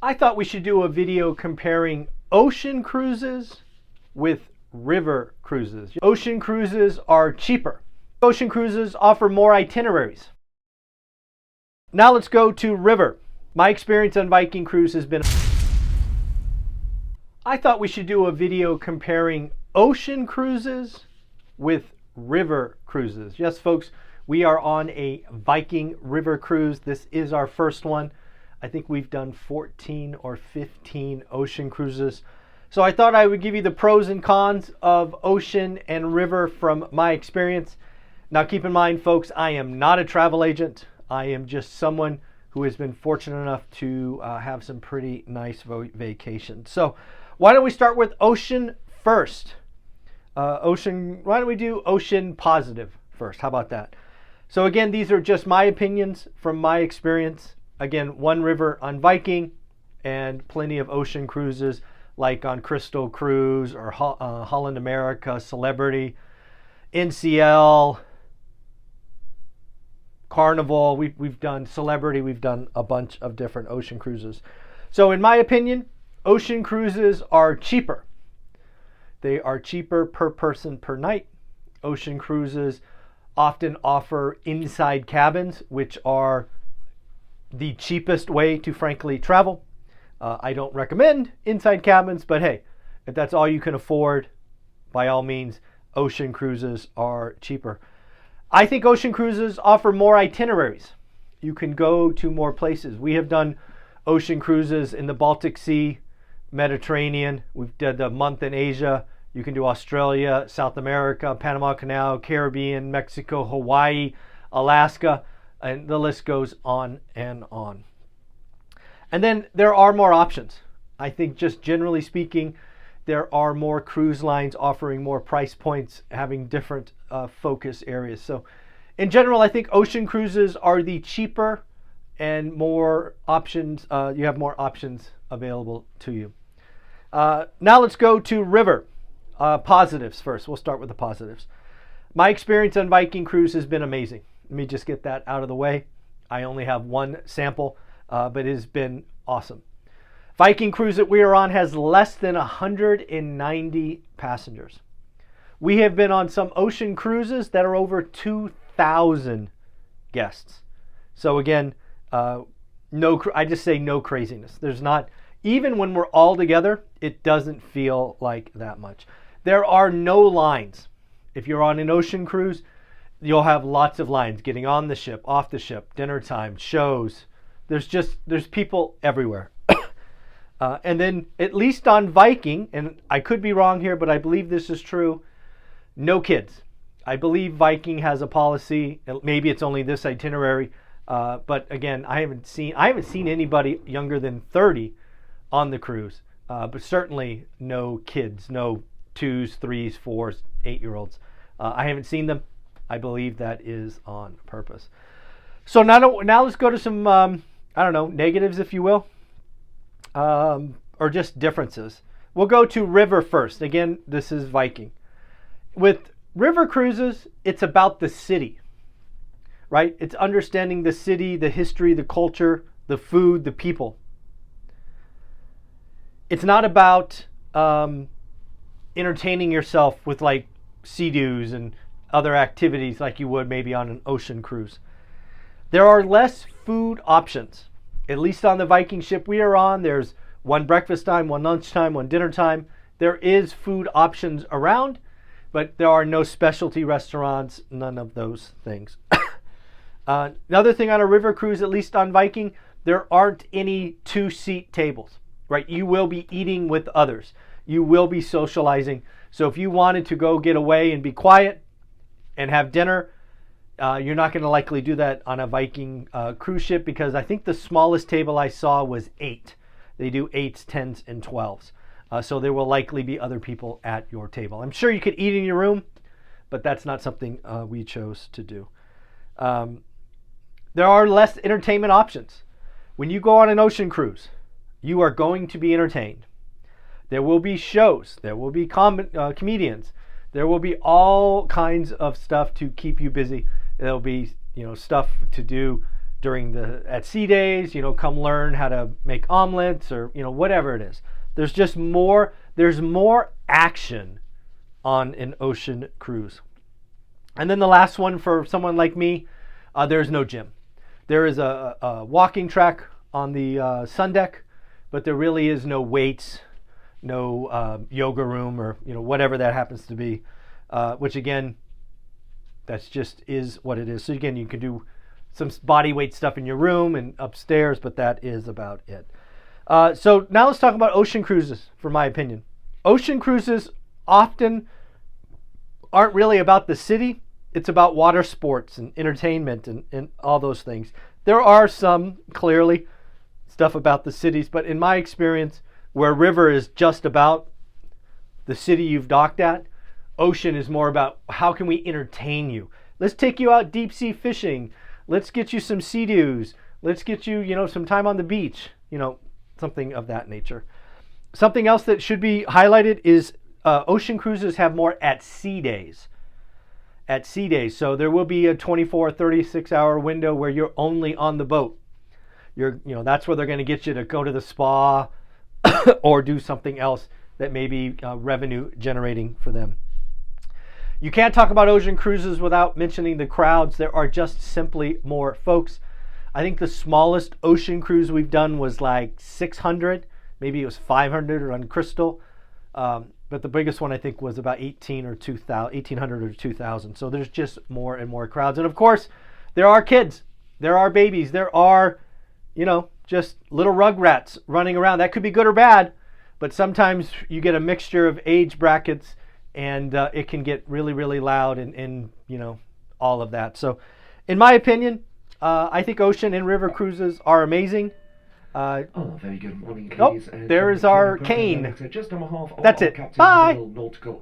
I thought we should do a video comparing ocean cruises with river cruises. Ocean cruises are cheaper. Ocean cruises offer more itineraries. Now let's go to river. My experience on Viking cruise has been... I thought we should do a video comparing ocean cruises with river cruises. Yes, folks, we are on a Viking river cruise. This is our first one. I think we've done 14 or 15 ocean cruises. So I thought I would give you the pros and cons of ocean and river from my experience. Now keep in mind, folks, I am not a travel agent. I am just someone who has been fortunate enough to have some pretty nice vacations. So why don't we start with ocean first? Why don't we do ocean positive first? How about that? So again, these are just my opinions from my experience. Again, one river on Viking and plenty of ocean cruises like on Crystal Cruise or Holland America, Celebrity, NCL, Carnival. We've done Celebrity. We've done a bunch of different ocean cruises. So in my opinion, ocean cruises are cheaper. They are cheaper per person per night. Ocean cruises often offer inside cabins, which are the cheapest way to frankly travel. I don't recommend inside cabins, but hey, if that's all you can afford, by all means, ocean cruises are cheaper. I think ocean cruises offer more itineraries. You can go to more places. We have done ocean cruises in the Baltic Sea, Mediterranean. We've done a month in Asia. You can do Australia, South America, Panama Canal, Caribbean, Mexico, Hawaii, Alaska, and the list goes on and on. And then there are more options. I think just generally speaking, there are more cruise lines offering more price points, having different focus areas. So in general, I think ocean cruises are the cheaper and more options. You have more options available to you. Now let's go to river. Positives first. We'll start with the positives. My experience on Viking cruise has been amazing. Let me just get that out of the way. I only have one sample, but it has been awesome. Viking cruise that we are on has less than 190 passengers. We have been on some ocean cruises that are over 2,000 guests. So again, I just say no craziness. There's not, even when we're all together, it doesn't feel like that much. There are no lines. If you're on an ocean cruise, you'll have lots of lines getting on the ship, off the ship, dinner time, shows. There's people everywhere. And then at least on Viking, and I could be wrong here, but I believe this is true, no kids. I believe Viking has a policy, maybe it's only this itinerary, but again, I haven't seen anybody younger than 30 on the cruise, but certainly no kids, no 2s, 3s, 4s, 8-year-olds. I haven't seen them. I believe that is on purpose. So now let's go to some, negatives, if you will, or just differences. We'll go to river first. Again, this is Viking. With river cruises, it's about the city, right? It's understanding the city, the history, the culture, the food, the people. It's not about entertaining yourself with like sea-doos and other activities like you would maybe on an ocean cruise. There are less food options. At least on the Viking ship we are on, there's one breakfast time, one lunch time, one dinner time. There is food options around, but there are no specialty restaurants, none of those things. Another thing on a river cruise, at least on Viking, there aren't any 2-seat tables, right? You will be eating with others. You will be socializing. So if you wanted to go get away and be quiet and have dinner, you're not going to likely do that on a Viking cruise ship, because I think the smallest table I saw was 8. They do 8s, 10s, and 12s. So there will likely be other people at your table. I'm sure you could eat in your room, but that's not something we chose to do. There are less entertainment options. When you go on an ocean cruise, you are going to be entertained. There will be shows. There will be comedians. There will be all kinds of stuff to keep you busy. There'll be stuff to do at sea days, come learn how to make omelets or, whatever it is. There's more action on an ocean cruise. And then the last one for someone like me, there's no gym. There is a walking track on the sun deck, but there really is no weights, no yoga room, or whatever that happens to be, which again, that's just is what it is. So again, you can do some body weight stuff in your room and upstairs, but that is about it. So now let's talk about ocean cruises, for my opinion. Ocean cruises often aren't really about the city. It's about water sports and entertainment and all those things. There are some, clearly, stuff about the cities, but in my experience, where river is just about the city you've docked at, ocean is more about how can we entertain you. Let's take you out deep sea fishing. Let's get you some sea-doos. Let's get you, some time on the beach, something of that nature. Something else that should be highlighted is ocean cruises have more at-sea days. At-sea days. So there will be a 24, 36-hour window where you're only on the boat. That's where they're going to get you to go to the spa or do something else that may be revenue generating for them. You can't talk about ocean cruises without mentioning the crowds. There are just simply more folks. I think the smallest ocean cruise we've done was like 600. Maybe it was 500 on Crystal. But the biggest one I think was about 1,800 or 2,000. So there's just more and more crowds. And of course, there are kids. There are babies. There are, just little rugrats running around. That could be good or bad. But sometimes you get a mixture of age brackets, and it can get really, really loud and all of that. So in my opinion, I think ocean and river cruises are amazing. Very good morning, ladies. There is our cane. Just on behalf of That's our it. Captain Bye. Nautical